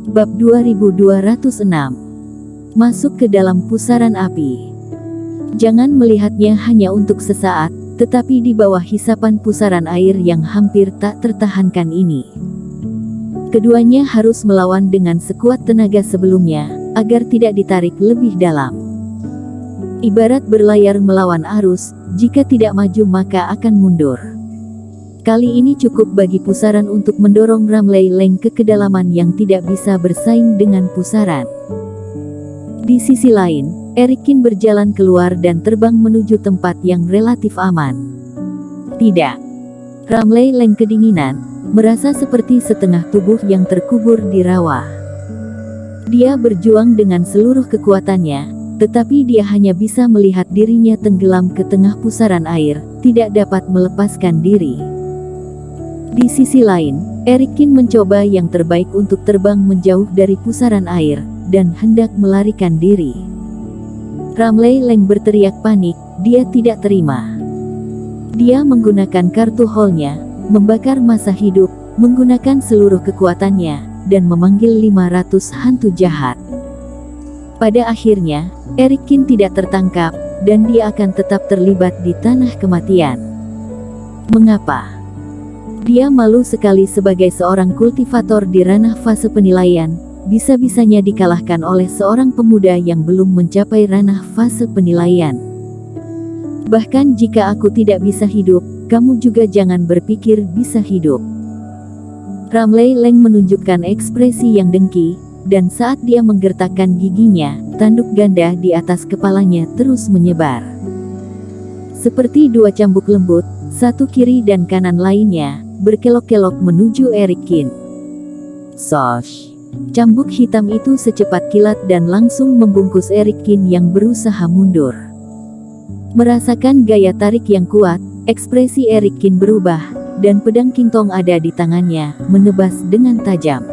Bab 2206. Masuk ke dalam pusaran api. Jangan melihatnya hanya untuk sesaat, tetapi di bawah hisapan pusaran air yang hampir tak tertahankan ini. Keduanya harus melawan dengan sekuat tenaga sebelumnya, agar tidak ditarik lebih dalam. Ibarat berlayar melawan arus, jika tidak maju maka akan mundur. Kali ini cukup bagi pusaran untuk mendorong Ramley Leng ke kedalaman yang tidak bisa bersaing dengan pusaran. Di sisi lain, Erikin berjalan keluar dan terbang menuju tempat yang relatif aman. Tidak. Ramley Leng kedinginan, merasa seperti setengah tubuh yang terkubur di rawa. Dia berjuang dengan seluruh kekuatannya, tetapi dia hanya bisa melihat dirinya tenggelam ke tengah pusaran air, tidak dapat melepaskan diri. Di sisi lain, Erikin mencoba yang terbaik untuk terbang menjauh dari pusaran air, dan hendak melarikan diri. Ramley Leng berteriak panik, dia tidak terima. Dia menggunakan kartu haulnya, membakar masa hidup, menggunakan seluruh kekuatannya, dan memanggil 500 hantu jahat. Pada akhirnya, Erikin tidak tertangkap, dan dia akan tetap terlibat di tanah kematian. Mengapa? Dia malu sekali sebagai seorang kultivator di ranah fase penilaian, bisa-bisanya dikalahkan oleh seorang pemuda yang belum mencapai ranah fase penilaian. Bahkan jika aku tidak bisa hidup, kamu juga jangan berpikir bisa hidup. Ramley Leng menunjukkan ekspresi yang dengki, dan saat dia menggertakkan giginya, tanduk ganda di atas kepalanya terus menyebar. Seperti dua cambuk lembut, satu kiri dan kanan lainnya, berkelok-kelok menuju Erikin. Sosh! Cambuk hitam itu secepat kilat dan langsung membungkus Erikin yang berusaha mundur. Merasakan gaya tarik yang kuat, ekspresi Erikin berubah, dan pedang kintong ada di tangannya, menebas dengan tajam.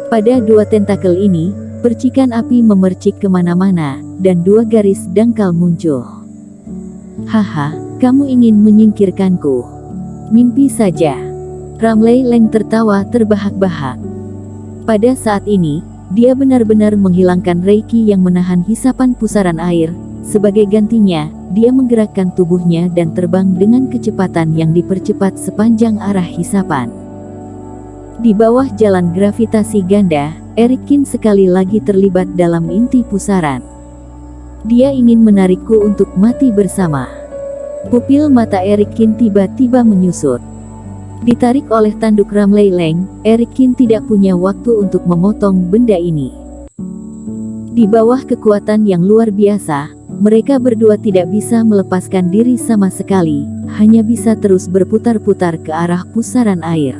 Pada dua tentakel ini, percikan api memercik kemana-mana, dan dua garis dangkal muncul. Haha, kamu ingin menyingkirkanku? Mimpi saja. Ramley Leng tertawa terbahak-bahak. Pada saat ini, dia benar-benar menghilangkan reiki yang menahan hisapan pusaran air. Sebagai gantinya, dia menggerakkan tubuhnya dan terbang dengan kecepatan yang dipercepat sepanjang arah hisapan. Di bawah jalan gravitasi ganda, Erikin sekali lagi terlibat dalam inti pusaran. Dia ingin menarikku untuk mati bersama. Pupil mata Erikin tiba-tiba menyusut. Ditarik oleh tanduk Ramley Leng, Erikin tidak punya waktu untuk memotong benda ini. Di bawah kekuatan yang luar biasa, mereka berdua tidak bisa melepaskan diri sama sekali, hanya bisa terus berputar-putar ke arah pusaran air.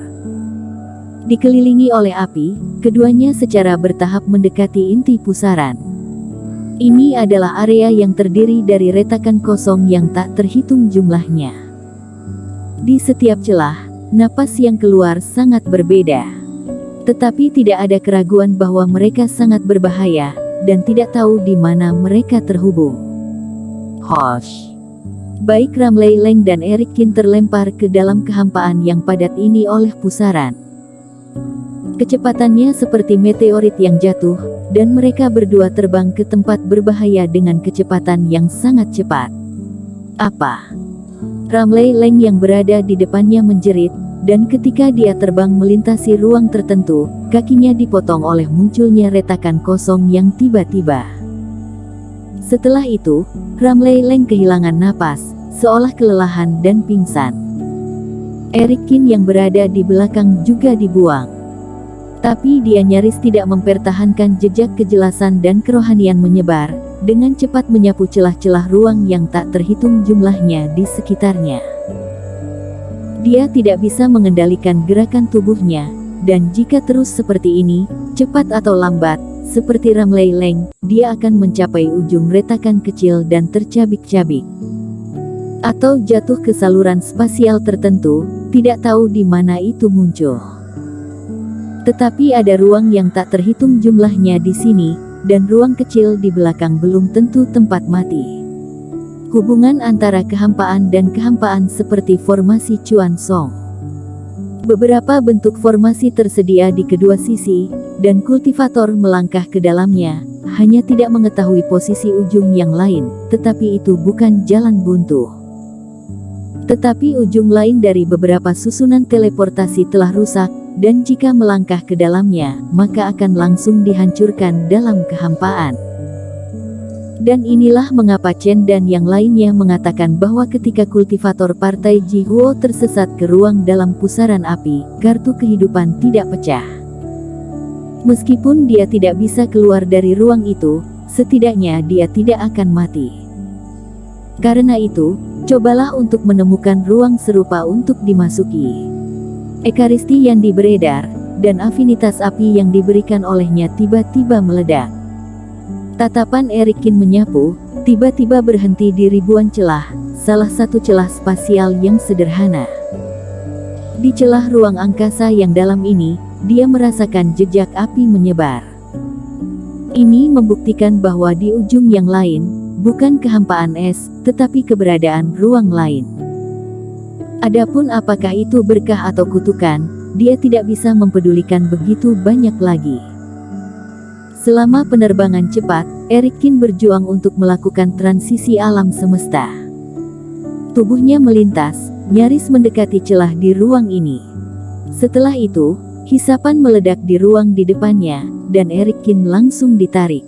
Dikelilingi oleh api, keduanya secara bertahap mendekati inti pusaran. Ini adalah area yang terdiri dari retakan kosong yang tak terhitung jumlahnya. Di setiap celah, napas yang keluar sangat berbeda. Tetapi tidak ada keraguan bahwa mereka sangat berbahaya, dan tidak tahu di mana mereka terhubung. Hosh! Baik Ramley Leng dan Erikin terlempar ke dalam kehampaan yang padat ini oleh pusaran. Kecepatannya seperti meteorit yang jatuh, dan mereka berdua terbang ke tempat berbahaya dengan kecepatan yang sangat cepat. Apa? Ramley Leng yang berada di depannya menjerit, dan ketika dia terbang melintasi ruang tertentu, kakinya dipotong oleh munculnya retakan kosong yang tiba-tiba. Setelah itu, Ramley Leng kehilangan napas, seolah kelelahan dan pingsan. Erikin yang berada di belakang juga dibuang. Tapi dia nyaris tidak mempertahankan jejak kejelasan dan kerohanian menyebar, dengan cepat menyapu celah-celah ruang yang tak terhitung jumlahnya di sekitarnya. Dia tidak bisa mengendalikan gerakan tubuhnya, dan jika terus seperti ini, cepat atau lambat, seperti Ramley Leng, dia akan mencapai ujung retakan kecil dan tercabik-cabik. Atau jatuh ke saluran spasial tertentu, tidak tahu di mana itu muncul. Tetapi ada ruang yang tak terhitung jumlahnya di sini, dan ruang kecil di belakang belum tentu tempat mati. Hubungan antara kehampaan dan kehampaan seperti formasi Chuan Song. Beberapa bentuk formasi tersedia di kedua sisi, dan kultivator melangkah ke dalamnya, hanya tidak mengetahui posisi ujung yang lain, tetapi itu bukan jalan buntu. Tetapi ujung lain dari beberapa susunan teleportasi telah rusak, dan jika melangkah ke dalamnya, maka akan langsung dihancurkan dalam kehampaan. Dan inilah mengapa Chen dan yang lainnya mengatakan bahwa ketika kultivator partai Jihuo tersesat ke ruang dalam pusaran api, kartu kehidupan tidak pecah. Meskipun dia tidak bisa keluar dari ruang itu, setidaknya dia tidak akan mati. Karena itu, cobalah untuk menemukan ruang serupa untuk dimasuki. Ekaristi yang beredar, dan afinitas api yang diberikan olehnya tiba-tiba meledak. Tatapan Erikin menyapu, tiba-tiba berhenti di ribuan celah, salah satu celah spasial yang sederhana. Di celah ruang angkasa yang dalam ini, dia merasakan jejak api menyebar. Ini membuktikan bahwa di ujung yang lain, bukan kehampaan es, tetapi keberadaan ruang lain. Adapun apakah itu berkah atau kutukan, dia tidak bisa mempedulikan begitu banyak lagi. Selama penerbangan cepat, Erikin berjuang untuk melakukan transisi alam semesta. Tubuhnya melintas, nyaris mendekati celah di ruang ini. Setelah itu, hisapan meledak di ruang di depannya, dan Erikin langsung ditarik.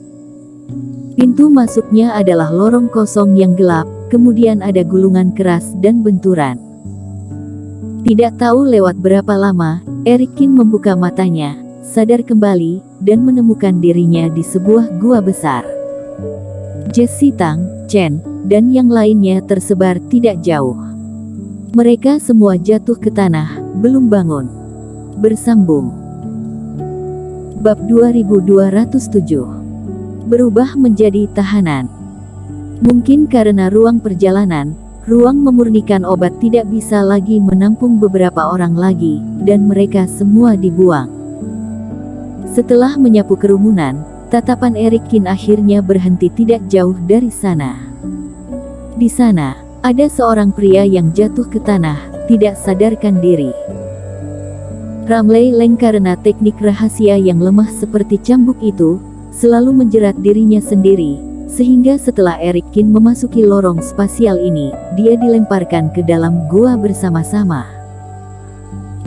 Pintu masuknya adalah lorong kosong yang gelap, kemudian ada gulungan keras dan benturan. Tidak tahu lewat berapa lama, Erikin membuka matanya, sadar kembali, dan menemukan dirinya di sebuah gua besar. Jesse Tang, Chen, dan yang lainnya tersebar tidak jauh. Mereka semua jatuh ke tanah, belum bangun. Bersambung. Bab 2207. Berubah menjadi tahanan. Mungkin karena ruang perjalanan, ruang memurnikan obat tidak bisa lagi menampung beberapa orang lagi, dan mereka semua dibuang. Setelah menyapu kerumunan, tatapan Erikin akhirnya berhenti tidak jauh dari sana. Di sana, ada seorang pria yang jatuh ke tanah, tidak sadarkan diri. Ramley Leng karena teknik rahasia yang lemah seperti cambuk itu, selalu menjerat dirinya sendiri, sehingga setelah Erikin memasuki lorong spasial ini, dia dilemparkan ke dalam gua bersama-sama.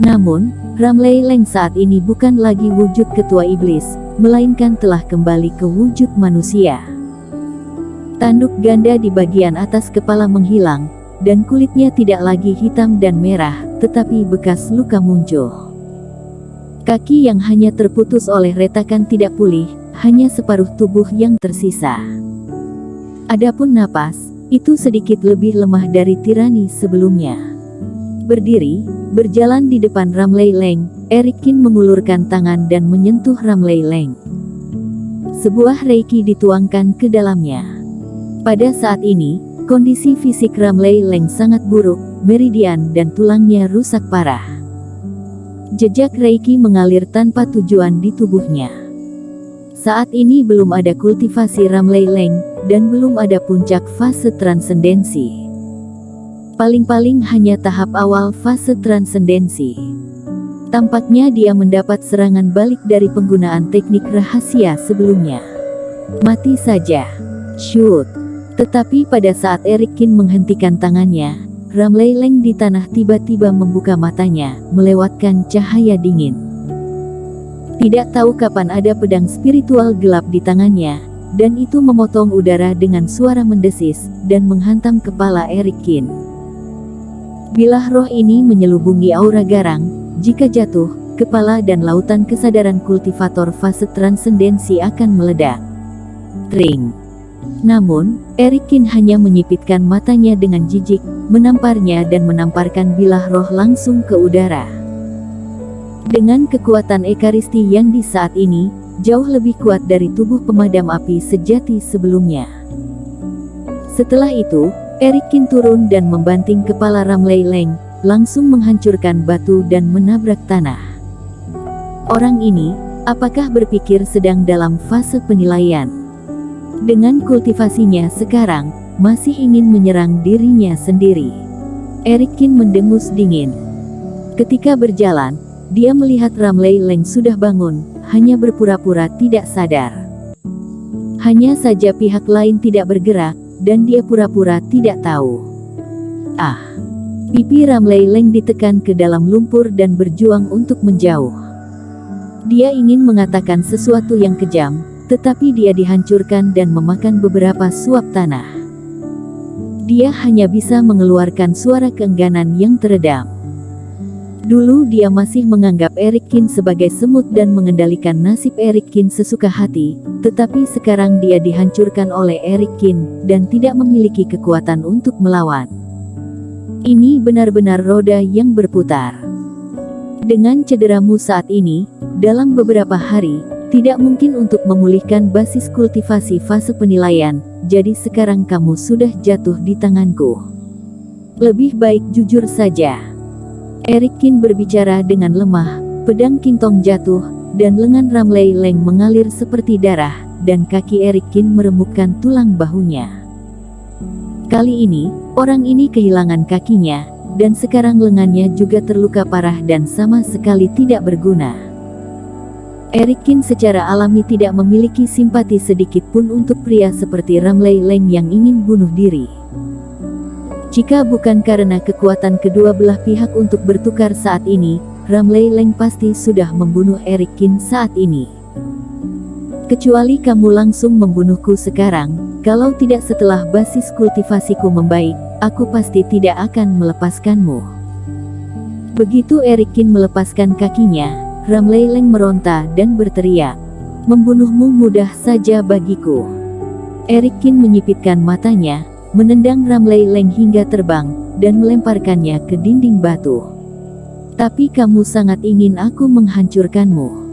Namun, Ramley Leng saat ini bukan lagi wujud ketua iblis, melainkan telah kembali ke wujud manusia. Tanduk ganda di bagian atas kepala menghilang, dan kulitnya tidak lagi hitam dan merah, tetapi bekas luka muncul. Kaki yang hanya terputus oleh retakan tidak pulih, hanya separuh tubuh yang tersisa. Adapun napas, itu sedikit lebih lemah dari tirani sebelumnya. Berdiri, berjalan di depan Ramley Leng, Erikin mengulurkan tangan dan menyentuh Ramley Leng. Sebuah reiki dituangkan ke dalamnya. Pada saat ini, kondisi fisik Ramley Leng sangat buruk, meridian dan tulangnya rusak parah. Jejak reiki mengalir tanpa tujuan di tubuhnya. Saat ini belum ada kultivasi Ramley Leng, dan belum ada puncak fase transendensi. Paling-paling hanya tahap awal fase transendensi. Tampaknya dia mendapat serangan balik dari penggunaan teknik rahasia sebelumnya. Mati saja. Shoot. Tetapi pada saat Erikin menghentikan tangannya, Ramley Leng di tanah tiba-tiba membuka matanya, melewatkan cahaya dingin. Tidak tahu kapan ada pedang spiritual gelap di tangannya, dan itu memotong udara dengan suara mendesis, dan menghantam kepala Erikin. Bilah roh ini menyelubungi aura garang, jika jatuh, kepala dan lautan kesadaran kultivator fase transendensi akan meledak. Tring. Namun, Erikin hanya menyipitkan matanya dengan jijik, menamparnya dan menamparkan bilah roh langsung ke udara. Dengan kekuatan ekaristi yang di saat ini, jauh lebih kuat dari tubuh pemadam api sejati sebelumnya. Setelah itu, Erikin turun dan membanting kepala Ramley Leng, langsung menghancurkan batu dan menabrak tanah. Orang ini, apakah berpikir sedang dalam fase penilaian? Dengan kultivasinya sekarang, masih ingin menyerang dirinya sendiri. Erikin mendengus dingin. Ketika berjalan, dia melihat Ramley Leng sudah bangun, hanya berpura-pura tidak sadar. Hanya saja pihak lain tidak bergerak, dan dia pura-pura tidak tahu. Ah! Pipi Ramley Leng ditekan ke dalam lumpur dan berjuang untuk menjauh. Dia ingin mengatakan sesuatu yang kejam, tetapi dia dihancurkan dan memakan beberapa suap tanah. Dia hanya bisa mengeluarkan suara keengganan yang teredam. Dulu dia masih menganggap Eric Kin sebagai semut dan mengendalikan nasib Eric Kin sesuka hati, tetapi sekarang dia dihancurkan oleh Eric Kin, dan tidak memiliki kekuatan untuk melawan. Ini benar-benar roda yang berputar. Dengan cederamu saat ini, dalam beberapa hari, tidak mungkin untuk memulihkan basis kultivasi fase penilaian, jadi sekarang kamu sudah jatuh di tanganku. Lebih baik jujur saja. Eric Kin berbicara dengan lemah, pedang Kintong jatuh, dan lengan Ramley Leng mengalir seperti darah, dan kaki Eric Kin meremukkan tulang bahunya. Kali ini, orang ini kehilangan kakinya, dan sekarang lengannya juga terluka parah dan sama sekali tidak berguna. Eric Kin secara alami tidak memiliki simpati sedikit pun untuk pria seperti Ramley Leng yang ingin bunuh diri. Jika bukan karena kekuatan kedua belah pihak untuk bertukar saat ini, Ramley Leng pasti sudah membunuh Eric Kin saat ini. Kecuali kamu langsung membunuhku sekarang, kalau tidak setelah basis kultivasiku membaik, aku pasti tidak akan melepaskanmu. Begitu Eric Kin melepaskan kakinya, Ramley Leng meronta dan berteriak, "Membunuhmu mudah saja bagiku." Eric Kin menyipitkan matanya, menendang Ramley Leng hingga terbang, dan melemparkannya ke dinding batu. "Tapi kamu sangat ingin aku menghancurkanmu.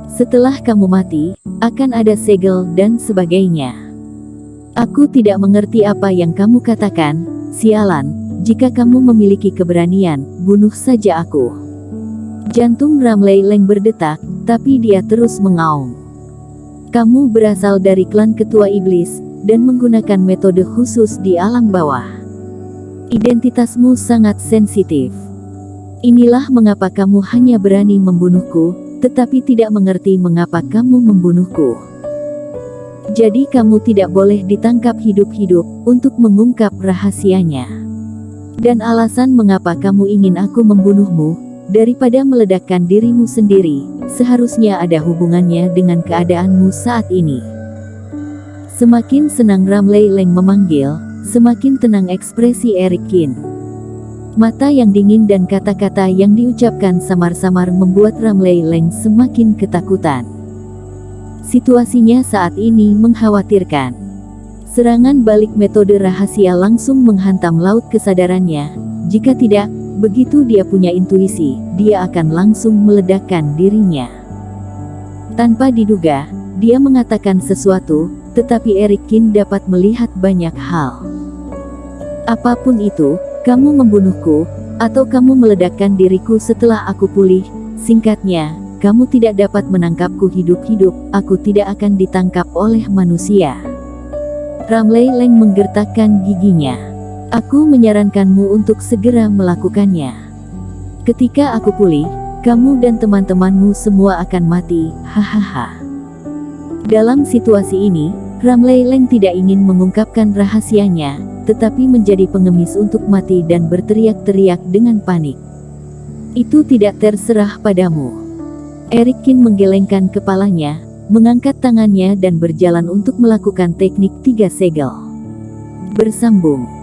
Setelah kamu mati, akan ada segel dan sebagainya. Aku tidak mengerti apa yang kamu katakan, sialan, jika kamu memiliki keberanian, bunuh saja aku." Jantung Ramley Leng berdetak, tapi dia terus mengaum. "Kamu berasal dari klan ketua iblis, dan menggunakan metode khusus di alam bawah. Identitasmu sangat sensitif. Inilah mengapa kamu hanya berani membunuhku, tetapi tidak mengerti mengapa kamu membunuhku. Jadi kamu tidak boleh ditangkap hidup-hidup, untuk mengungkap rahasianya. Dan alasan mengapa kamu ingin aku membunuhmu, daripada meledakkan dirimu sendiri, seharusnya ada hubungannya dengan keadaanmu saat ini." Semakin senang Ramley Leng memanggil, semakin tenang ekspresi Eric Kin. Mata yang dingin dan kata-kata yang diucapkan samar-samar membuat Ramley Leng semakin ketakutan. Situasinya saat ini mengkhawatirkan. Serangan balik metode rahasia langsung menghantam laut kesadarannya. Jika tidak, begitu dia punya intuisi, dia akan langsung meledakkan dirinya. Tanpa diduga, dia mengatakan sesuatu, tetapi Eric Kin dapat melihat banyak hal. "Apapun itu, kamu membunuhku, atau kamu meledakkan diriku setelah aku pulih, singkatnya, kamu tidak dapat menangkapku hidup-hidup, aku tidak akan ditangkap oleh manusia." Ramley Leng menggertakkan giginya. "Aku menyarankanmu untuk segera melakukannya. Ketika aku pulih, kamu dan teman-temanmu semua akan mati, hahaha." Dalam situasi ini, Ramley Leng tidak ingin mengungkapkan rahasianya, tetapi menjadi pengemis untuk mati dan berteriak-teriak dengan panik. "Itu tidak terserah padamu." Eric Kin menggelengkan kepalanya, mengangkat tangannya dan berjalan untuk melakukan teknik 3 segel. Bersambung.